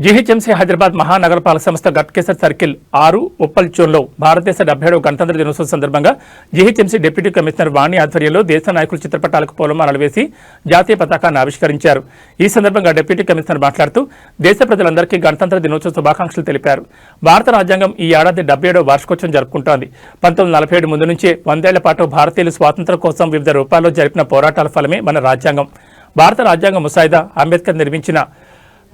GHMC Hyderabad మహానగరపాలక సంస్థ Ghatkesar circle 6 Uppal జోన్లో భారతదేశ 77వ గణతంత్ర దినోత్సవం సందర్భంగా జీహెచ్ఎంసీ డిప్యూటీ కమిషనర్ వాణి ఆధ్వర్యంలో దేశ నాయకుల చిత్రపటాలకు పూలమాలలు వేసి జాతీయ పతాకాన్ని ఆవిష్కరించారు. ఈ సందర్భంగా డిప్యూటీ కమిషనర్ మాట్లాడుతూ దేశ ప్రజలందరికీ గణతంత్ర దినోత్సవ శుభాకాంక్షలు తెలిపారు. భారత రాజ్యాంగం ఈ ఏడాది 77వ వార్షికోత్సవం జరుపుకుంటోంది. 1947 ముందు నుంచే 100 ఏళ్ల పాటు భారతీయులు స్వాతంత్ర్యం కోసం వివిధ రూపాల్లో జరిపిన పోరాటాల ఫలమే మన రాజ్యాంగం. భారత రాజ్యాంగ ముసాయిదా అంబేద్కర్ నిర్మించిన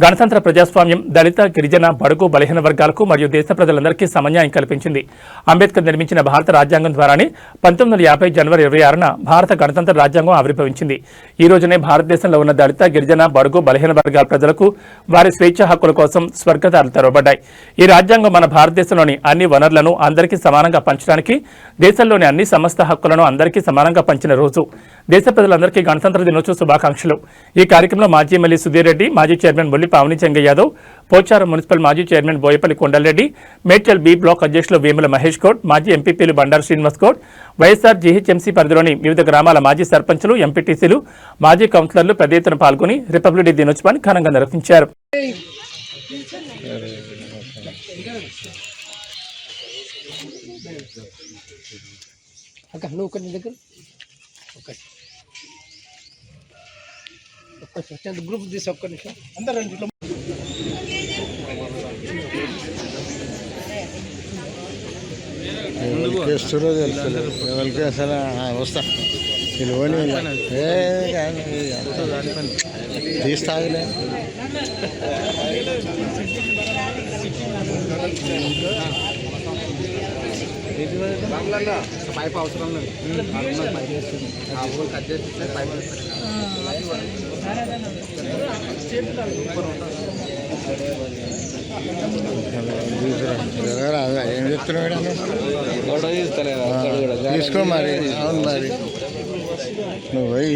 గణతంత్ర ప్రజాస్వామ్యం దళిత, గిరిజన, బడుగు, బలహీన వర్గాలకు మరియు దేశ ప్రజలందరికీ సమన్యాయం కల్పించింది. అంబేద్కర్ నిర్మించిన భారత రాజ్యాంగం ద్వారానే 1950 జనవరి 26న భారత గణతంత్ర రాజ్యాంగం ఆవిర్భవించింది. ఈ రోజునే భారతదేశంలో ఉన్న దళిత, గిరిజన, బడుగు, బలహీన వర్గాల ప్రజలకు వారి స్వేచ్ఛ హక్కుల కోసం స్వర్గదారులు తెరవబడ్డాయి. ఈ రాజ్యాంగం మన భారతదేశంలోని అన్ని వనరులను అందరికీ సమానంగా పంచడానికి, దేశంలోని అన్ని సమస్త హక్కులను అందరికీ సమానంగా పంచిన రోజు. దేశ ప్రజలందరికీ గణతంత్ర దినోత్సవ శుభాకాంక్షలు. ఈ కార్యక్రమంలో మాజీ ఎమ్మెల్యే సుధీర్ రెడ్డి, మాజీ చైర్మన్ బొల్లి పావని చెంగ యాదవ్, పోచారం మున్సిపల్ మాజీ chairman Boyapalli Kondalreddy, Medchal B block అధ్యక్షులు వేముల మహేష్ గౌడ్, మాజీ ఎంపీపీలు బండారు శ్రీనివాస్ గౌడ్, వైఎస్ఆర్ జీహెచ్ఎంసీ పరిధిలోని వివిధ గ్రామాల మాజీ సర్పంచులు, ఎంపీటీసీలు, మాజీ కౌన్సిలర్లు పెద్ద ఎత్తున పాల్గొని రిపబ్లిక్ డే దినోత్సవాన్ని ఘనంగా నిర్వహించారు. గ్రూప్ తీసి ఒక్క నిమిషం అందరూ ఎవరికి అసలు వస్తా పిలువని తీస్తాగలే పైప్ అవసరం లేదు. కట్ చేస్తే పైప్ ఏం చెప్తున్నాడు తీసుకో మరి. అవును మరి నువ్వు పోయి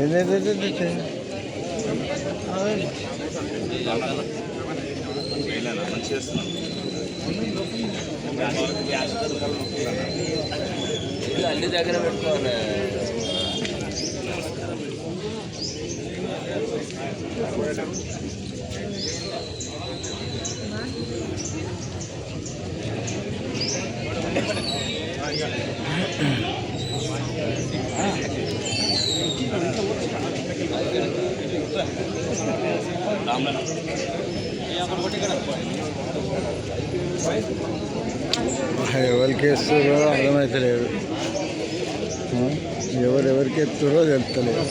ఏదైతే అన్ని దగ్గర పెట్టుకోవాలి. ఎవరికి ఎత్తురో అర్థమవుతలేదు, ఎవరెవరికి ఎత్తురో తెలుస్తలేదు.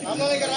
అమ్మ దగ్గర